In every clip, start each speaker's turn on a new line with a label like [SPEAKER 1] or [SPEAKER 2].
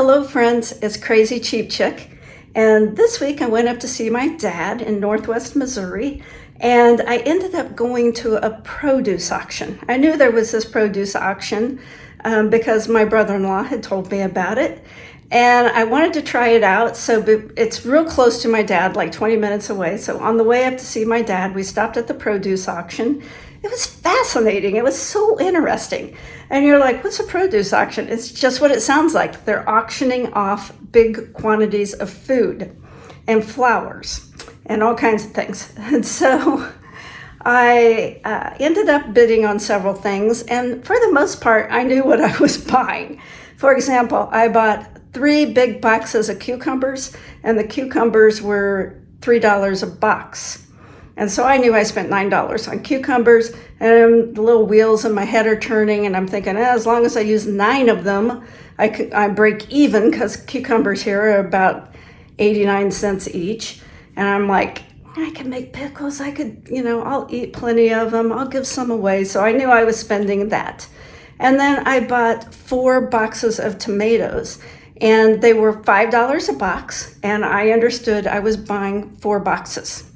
[SPEAKER 1] Hello friends, it's Crazy Cheap Chick, and this week I went up to see my dad in Northwest Missouri, and I ended up going to a produce auction. I knew there was this produce auction because my brother-in-law had told me about it, and I wanted to try it out. So it's real close to my dad, like 20 minutes away. So on the way up to see my dad, we stopped at the produce auction. It was fascinating. It was so interesting. And you're like, what's a produce auction? It's just what it sounds like. They're auctioning off big quantities of food and flowers and all kinds of things. And so I ended up bidding on several things. And for the most part, I knew what I was buying. For example, I bought 3 big boxes of cucumbers, and the cucumbers were $3 a box. And so I knew I spent $9 on cucumbers, and the little wheels in my head are turning, and I'm thinking, as long as I use 9 of them, I break even, because cucumbers here are about 89 cents each. And I'm like, I can make pickles. I could, I'll eat plenty of them. I'll give some away. So I knew I was spending that. And then I bought 4 boxes of tomatoes, and they were $5 a box, and I understood I was buying 4 boxes.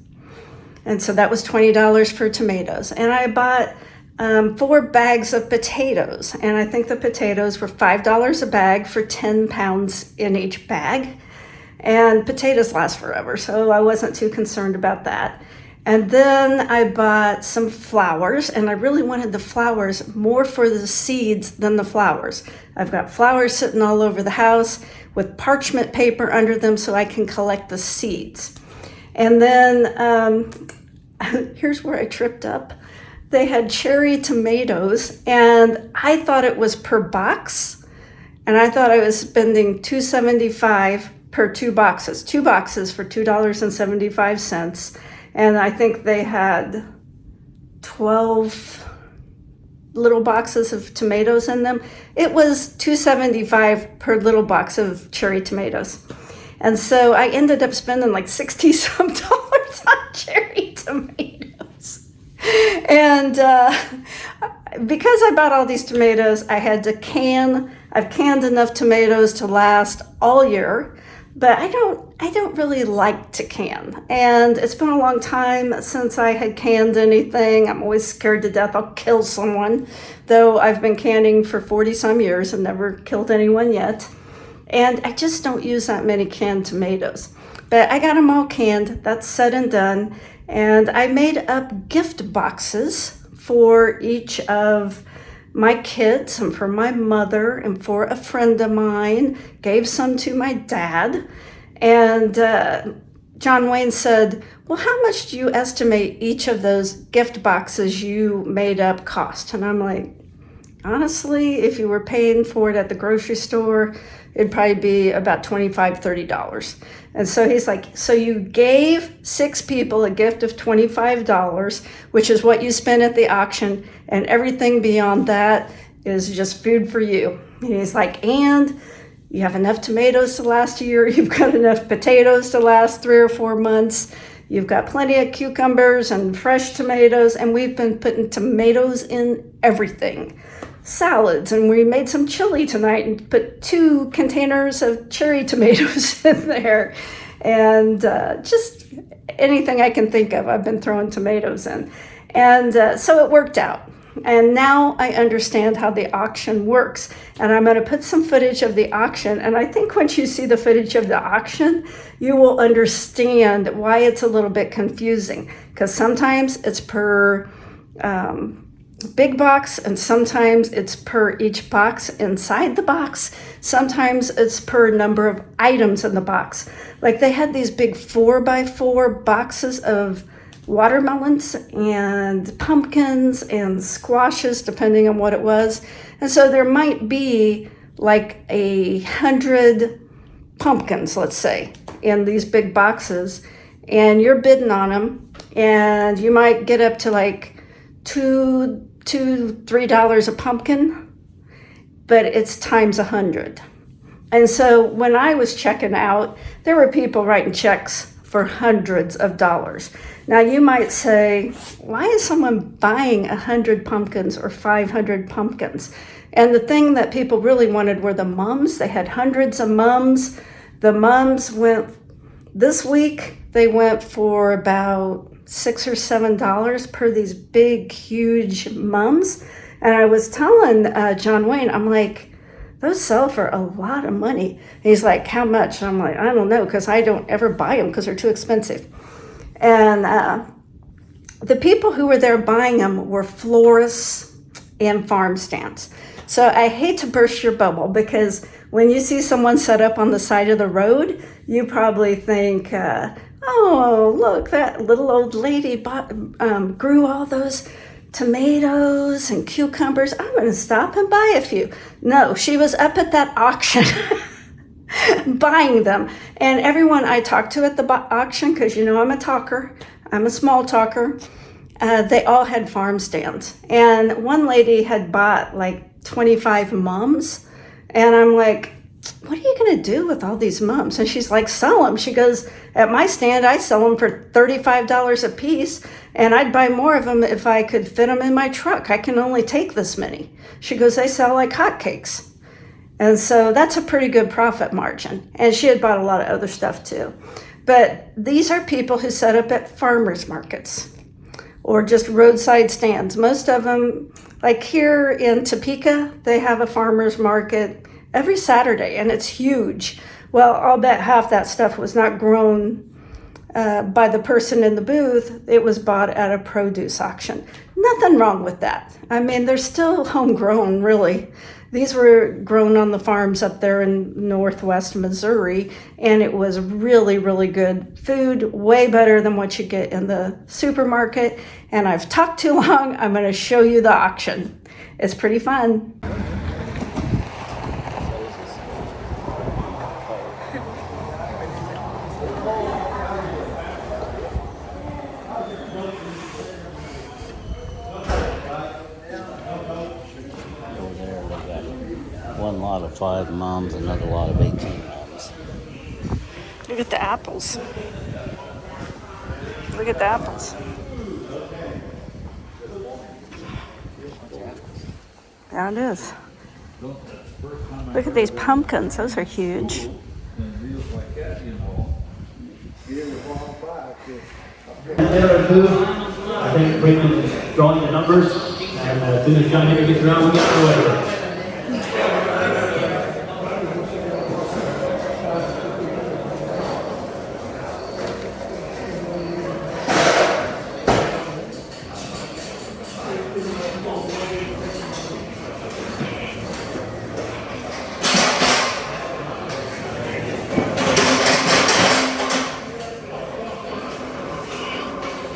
[SPEAKER 1] And so that was $20 for tomatoes. And I bought 4 bags of potatoes. And I think the potatoes were $5 a bag for 10 pounds in each bag. And potatoes last forever, so I wasn't too concerned about that. And then I bought some flowers, and I really wanted the flowers more for the seeds than the flowers. I've got flowers sitting all over the house with parchment paper under them so I can collect the seeds. And then here's where I tripped up. They had cherry tomatoes, and I thought it was per box, and I thought I was spending $2.75 per 2 boxes. 2 boxes for $2.75, and I think they had 12 little boxes of tomatoes in them. It was $2.75 per little box of cherry tomatoes. And so I ended up spending like 60 some dollars on cherry tomatoes. And because I bought all these tomatoes, I had to I've canned enough tomatoes to last all year, but I don't really like to can. And it's been a long time since I had canned anything. I'm always scared to death I'll kill someone, though I've been canning for 40 some years and never killed anyone yet. And I just don't use that many canned tomatoes. But I got them all canned, that's said and done. And I made up gift boxes for each of my kids and for my mother and for a friend of mine. Gave some to my dad. And John Wayne said, well, how much do you estimate each of those gift boxes you made up cost? And I'm like, honestly, if you were paying for it at the grocery store, it'd probably be about $25, $30. And so he's like, so you gave 6 people a gift of $25, which is what you spent at the auction, and everything beyond that is just food for you. And he's like, and you have enough tomatoes to last a year, you've got enough potatoes to last 3 or 4 months, you've got plenty of cucumbers and fresh tomatoes, and we've been putting tomatoes in everything. Salads, and we made some chili tonight and put 2 containers of cherry tomatoes in there, and just anything I can think of I've been throwing tomatoes in. And so it worked out, and now I understand how the auction works, and I'm going to put some footage of the auction, and I think once you see the footage of the auction you will understand why it's a little bit confusing, because sometimes it's per big box, and sometimes it's per each box inside the box. Sometimes it's per number of items in the box. Like they had these big 4x4 boxes of watermelons and pumpkins and squashes, depending on what it was. And so there might be like 100 pumpkins, let's say, in these big boxes, and you're bidding on them, and you might get up to like $3 a pumpkin, but it's times 100. And so when I was checking out, there were people writing checks for hundreds of dollars. Now you might say, why is someone buying 100 pumpkins or 500 pumpkins? And the thing that people really wanted were the mums. They had hundreds of mums. The mums went, this week, they went for about $6 or $7 per these big, huge mums. And I was telling John Wayne, I'm like, those sell for a lot of money. And he's like, how much? And I'm like, I don't know, because I don't ever buy them because they're too expensive. And the people who were there buying them were florists and farm stands. So I hate to burst your bubble, because when you see someone set up on the side of the road, you probably think, oh, look, that little old lady grew all those tomatoes and cucumbers. I'm going to stop and buy a few. No, she was up at that auction buying them. And everyone I talked to at the auction, because you know I'm a talker, I'm a small talker, they all had farm stands. And one lady had bought like 25 mums. And I'm like, what are you going to do with all these mums? And she's like, sell them. She goes, at my stand, I sell them for $35 a piece. And I'd buy more of them if I could fit them in my truck. I can only take this many. She goes, they sell like hotcakes. And so that's a pretty good profit margin. And she had bought a lot of other stuff too. But these are people who set up at farmers markets or just roadside stands. Most of them, like here in Topeka, they have a farmers market every Saturday, and it's huge. Well, I'll bet half that stuff was not grown by the person in the booth. It was bought at a produce auction. Nothing wrong with that. I mean, they're still homegrown, really. These were grown on the farms up there in northwest Missouri, and it was really, really good food, way better than what you get in the supermarket. And I've talked too long. I'm going to show you the auction. It's pretty fun.
[SPEAKER 2] One lot of 5 mums, another lot of 18 mums.
[SPEAKER 1] Look at the apples. Look at the apples. There it is. Look at these pumpkins. Those are huge.
[SPEAKER 3] I think Brittany is drawing the numbers, and as soon as John Henry gets around, we get away.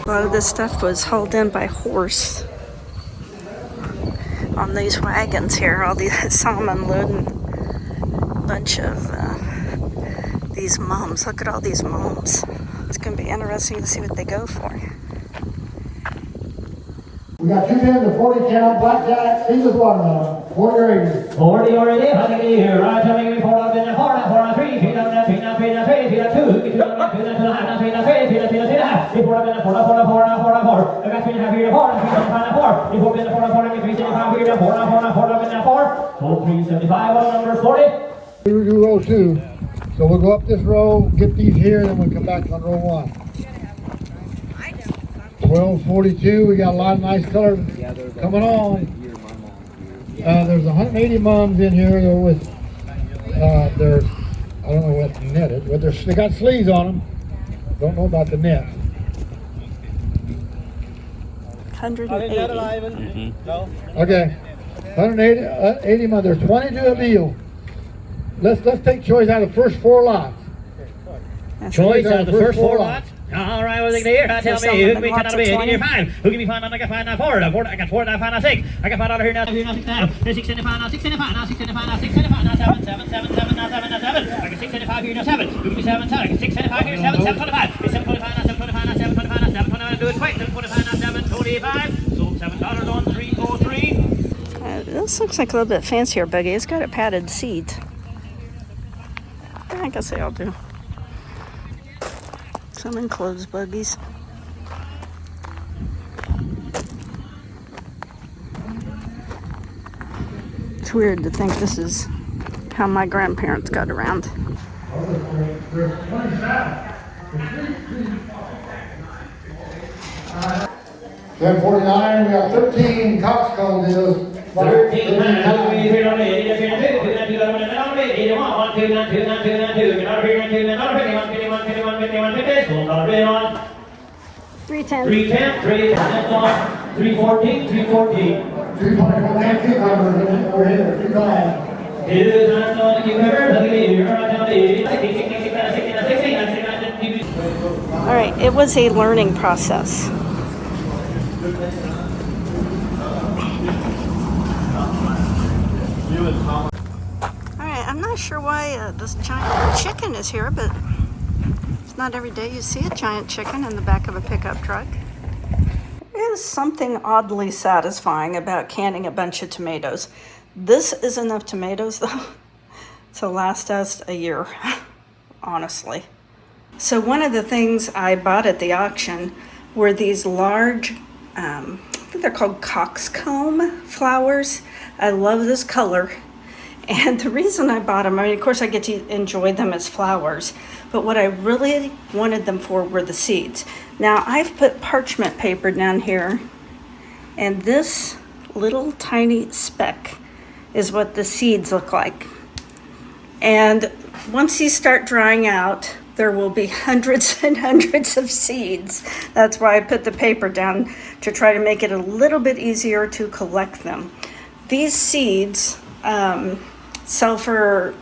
[SPEAKER 1] A lot of this stuff was hauled in by horse on these wagons here. All these salmon loading a bunch of these mums. Look at all these mums. It's going to be interesting to see what they go for.
[SPEAKER 4] We got 2 tins of 40 count blackjack, seedless watermelon, 40 or 80.
[SPEAKER 3] 40 already, how do you hear? Right, tell me, 4 up in the 4 up, 4 up, 3, 3 up, 3 up, 3 up, 3 up, 2, 2 up, 2 up, 2 up, 3 up, 3 up, 3 up, 3 up, 3 up, 4 up in the 4 up, 4 up, 4 up, 4 up, 4. I got 3 and a half here, 4, and 3 and 4, 4 in the 4 up, 4 up, 3 75 here, 4 up, 4 up, 4 up in that 4. Total 375 on number 40.
[SPEAKER 4] We do row 2. So we'll go up this row, get these here, then we'll come back on row 1. 1242, we got a lot of nice colors coming on. There's 180 mums in here. They're with, there's, I don't know what net is, but they got sleeves on them. Don't know about the net.
[SPEAKER 1] 180.
[SPEAKER 4] Okay, 180 mums. There's 22 of veal. Let's take choice out of the first 4 lots.
[SPEAKER 3] Choice out of the first 4 lots. All right, what's it here? Tell me, who can be 10 out of 8? You're fine. Who can be fine? I got 5 now, 4. I got 4 now, 5 now, 6. I got 5 out of here now, 6 now. 6 in the 5 now, 6 in the 5 now, 6 in the 5 now, 6 in the 5 now, 7, 7, 7, 7, now 7, now 7. I got 6 in the 5 here now, 7. Who can be 7, 7? I got 6 in the 5 here, 7, 725. It's 725 now, 725 now, 725 now, 725. Do it quick. 725 now, 725. So $7 on 303.
[SPEAKER 1] This looks like a little bit fancier buggy. It's got a padded seat. I guess they all do. Some enclosed buggies. It's weird to think this is how my grandparents got around.
[SPEAKER 4] There's 27. 1049, we got 13 Costco deals.
[SPEAKER 3] 13 times. How many here on it? 2, 2, 2, 2, 1, 2, 9, 2, 9, 2, 9, 2, 9, 2, 9, 2, 9, 2, 9, 51, 51, 51, 51, 50, $1 bill on.
[SPEAKER 1] 310.
[SPEAKER 3] 310, 310, 314, 314.
[SPEAKER 4] 349 cucumbers over here, 2 times.
[SPEAKER 3] 2 times on the cucumber, look at here, right down the 60, 60, 60, 60, 60, 60.
[SPEAKER 1] All right, it was a learning process. All right, I'm not sure why this giant chicken is here, but it's not every day you see a giant chicken in the back of a pickup truck. There is something oddly satisfying about canning a bunch of tomatoes. This is enough tomatoes, though, to last us a year, honestly. So one of the things I bought at the auction were these large, I think they're called coxcomb flowers. I love this color. And the reason I bought them, I mean, of course I get to enjoy them as flowers, but what I really wanted them for were the seeds. Now I've put parchment paper down here, and this little tiny speck is what the seeds look like. And once these start drying out, there will be hundreds and hundreds of seeds. That's why I put the paper down, to try to make it a little bit easier to collect them. These seeds sell for,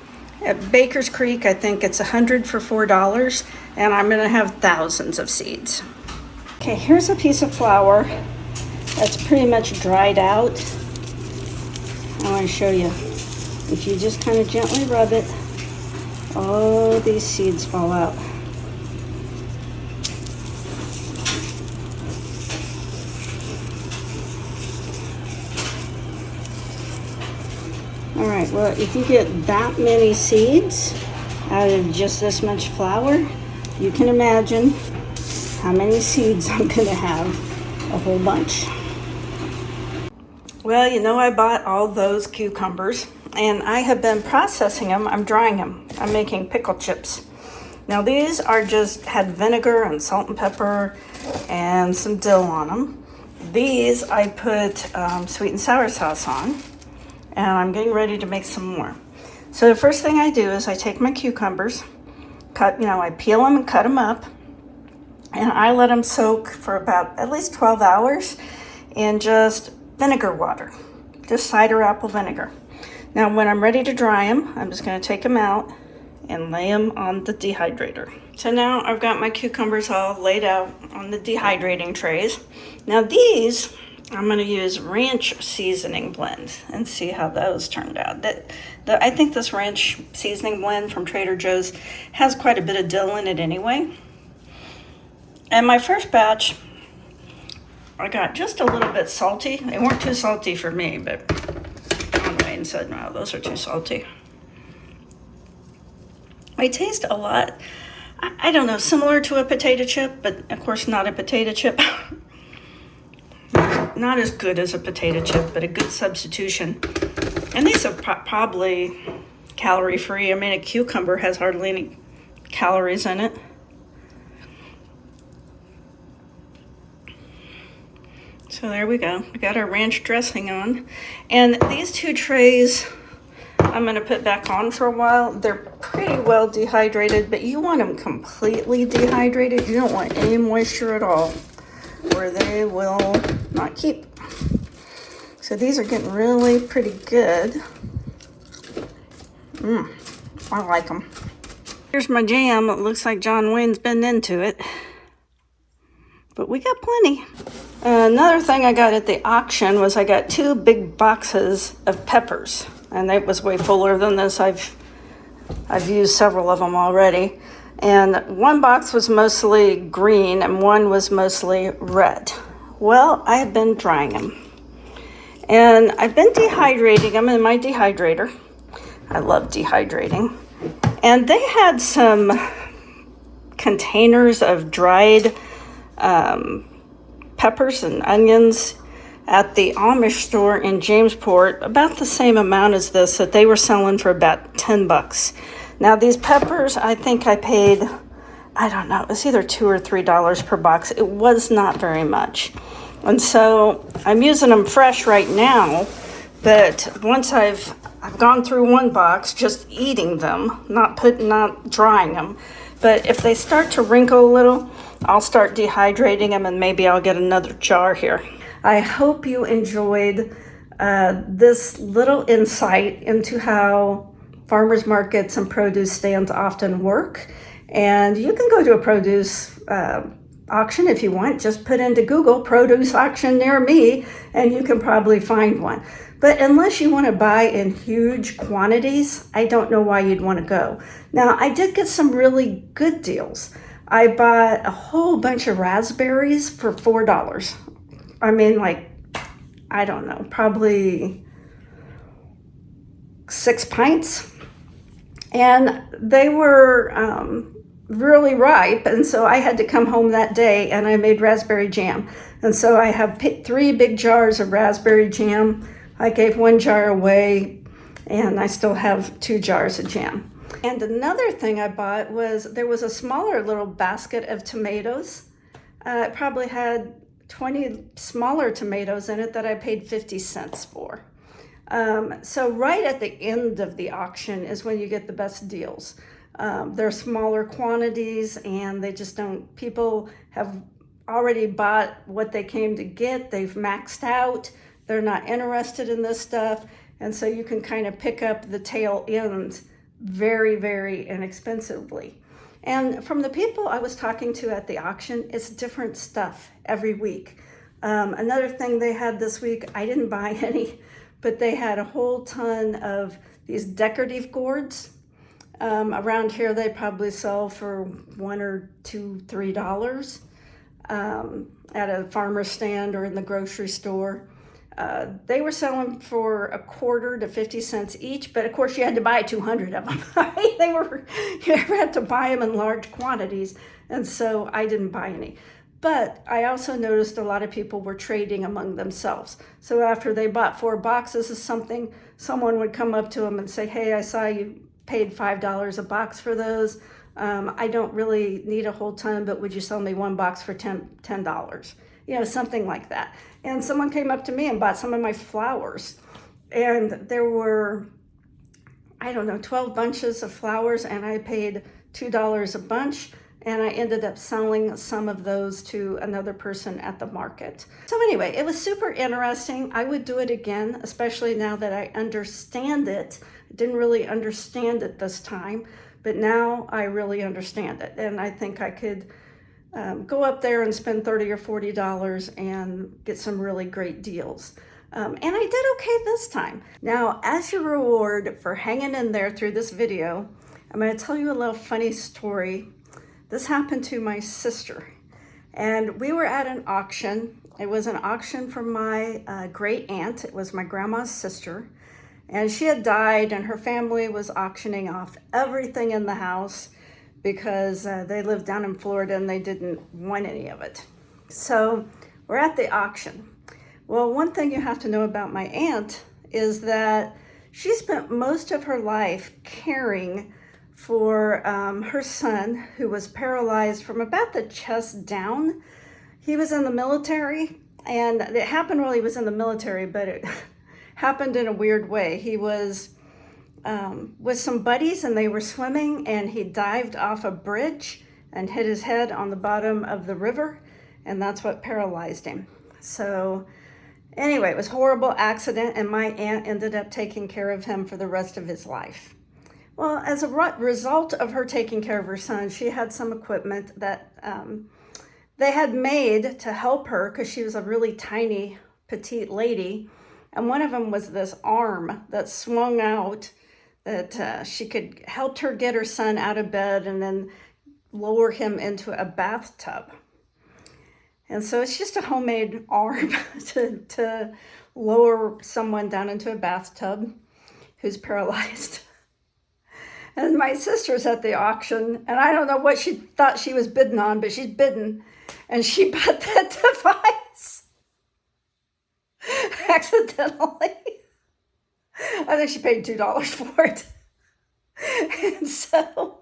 [SPEAKER 1] at Baker's Creek, I think it's 100 for $4, and I'm gonna have thousands of seeds. Okay, here's a piece of flour that's pretty much dried out. I wanna show you. If you just kind of gently rub it, all these seeds fall out. All right, well, if you get that many seeds out of just this much flour, you can imagine how many seeds I'm gonna have. A whole bunch. Well, you know, I bought all those cucumbers, and I have been processing them. I'm drying them. I'm making pickle chips. Now these are just, had vinegar and salt and pepper and some dill on them. These I put sweet and sour sauce on, and I'm getting ready to make some more. So the first thing I do is I take my cucumbers, I peel them and cut them up, and I let them soak for about at least 12 hours in just vinegar water, just cider apple vinegar. Now when I'm ready to dry them, I'm just going to take them out and lay them on the dehydrator. So now I've got my cucumbers all laid out on the dehydrating trays. Now these, I'm going to use ranch seasoning blend and see how those turned out. I think this ranch seasoning blend from Trader Joe's has quite a bit of dill in it anyway. And my first batch, I got just a little bit salty. They weren't too salty for me, but Wayne said, no, those are too salty. They taste a lot, I don't know, similar to a potato chip, but of course not a potato chip. Not as good as a potato chip, but a good substitution. And these are probably calorie free. I mean, a cucumber has hardly any calories in it. So there we go. We got our ranch dressing on. And these two trays I'm going to put back on for a while. They're pretty well dehydrated, but you want them completely dehydrated. You don't want any moisture at all, or they will not keep. So these are getting really pretty good. I like them. Here's my jam. It looks like John Wayne's been into it, but we got plenty. Another thing I got at the auction was I got 2 big boxes of peppers, and it was way fuller than this. I've used several of them already. And one box was mostly green and one was mostly red. Well, I have been drying them. And I've been dehydrating them in my dehydrator. I love dehydrating. And they had some containers of dried peppers and onions. at the Amish store in Jamesport, about the same amount as this, that they were selling for about $10. Now these peppers, I think I paid, I don't know, it was either $2 or $3 per box. It was not very much. And so I'm using them fresh right now, but once I've gone through one box, just eating them, not drying them. But if they start to wrinkle a little, I'll start dehydrating them, and maybe I'll get another jar here. I hope you enjoyed this little insight into how farmers markets and produce stands often work. And you can go to a produce auction if you want. Just put into Google produce auction near me, and you can probably find one. But unless you want to buy in huge quantities, I don't know why you'd want to go. Now, I did get some really good deals. I bought a whole bunch of raspberries for $4. I mean, like, I don't know, probably 6 pints. And they were really ripe, and so I had to come home that day and I made raspberry jam. And so I have 3 big jars of raspberry jam. I gave 1 jar away, and I still have 2 jars of jam. And another thing I bought was, there was a smaller little basket of tomatoes. It probably had 20 smaller tomatoes in it that I paid 50 cents for. So right at the end of the auction is when you get the best deals. They're smaller quantities, and they just don't, people have already bought what they came to get. They've maxed out. They're not interested in this stuff. And so you can kind of pick up the tail end very, very inexpensively. And from the people I was talking to at the auction, it's different stuff every week. Another thing they had this week, I didn't buy any, but they had a whole ton of these decorative gourds. Around here, they probably sell for $1 or $2, $3 at a farmer's stand or in the grocery store. They were selling for a quarter to 50 cents each, but of course you had to buy 200 of them. You had to buy them in large quantities, and so I didn't buy any. But I also noticed a lot of people were trading among themselves. So after they bought 4 boxes of something, someone would come up to them and say, "Hey, I saw you paid $5 a box for those. I don't really need a whole ton, but would you sell me 1 box for $10? You know, something like that." And someone came up to me and bought some of my flowers. And there were, I don't know, 12 bunches of flowers, and I paid $2 a bunch. And I ended up selling some of those to another person at the market. So anyway, it was super interesting. I would do it again, especially now that I understand it. I didn't really understand it this time, but now I really understand it. And I think I could go up there and spend $30 or $40 and get some really great deals. And I did okay this time. Now, as your reward for hanging in there through this video, I'm going to tell you a little funny story. This happened to my sister, and we were at an auction. It was an auction for my great aunt. It was my grandma's sister, and she had died, and her family was auctioning off everything in the house because they lived down in Florida and they didn't want any of it. So we're at the auction. Well, one thing you have to know about my aunt is that she spent most of her life caring for her son, who was paralyzed from about the chest down. He was in the military, and it happened while he was in the military, but it happened in a weird way. He was with some buddies, and they were swimming, and he dived off a bridge and hit his head on the bottom of the river, and that's what paralyzed him. So anyway, it was a horrible accident, and my aunt ended up taking care of him for the rest of his life. Well, as a result of her taking care of her son, she had some equipment that they had made to help her because she was a really tiny, petite lady. And one of them was this arm that swung out that she could help her get her son out of bed and then lower him into a bathtub. And so it's just a homemade arm to lower someone down into a bathtub who's paralyzed. And my sister's at the auction, and I don't know what she thought she was bidding on, but she's bidding, and she bought that device. accidentally. I think she paid $2 for it. And so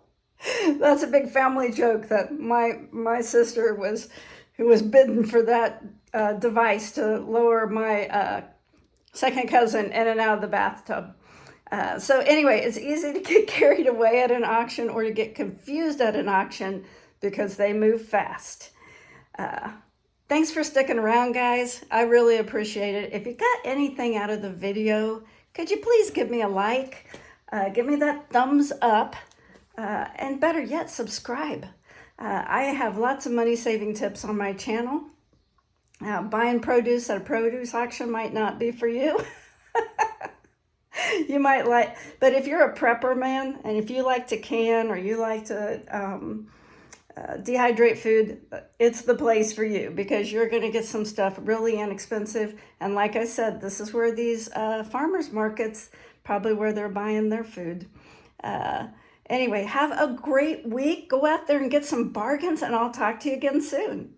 [SPEAKER 1] that's a big family joke that my sister who was bidden for that device to lower my second cousin in and out of the bathtub. So anyway, it's easy to get carried away at an auction or to get confused at an auction because they move fast. Thanks for sticking around, guys. I really appreciate it. If you got anything out of the video, could you please give me a like? Give me that thumbs up. And better yet, subscribe. I have lots of money-saving tips on my channel. Buying produce at a produce auction might not be for you. You might like, but if you're a prepper, man, and if you like to can or you like to dehydrate food, it's the place for you because you're going to get some stuff really inexpensive. And like I said, this is where these farmers markets, probably where they're buying their food. Anyway, have a great week. Go out there and get some bargains, and I'll talk to you again soon.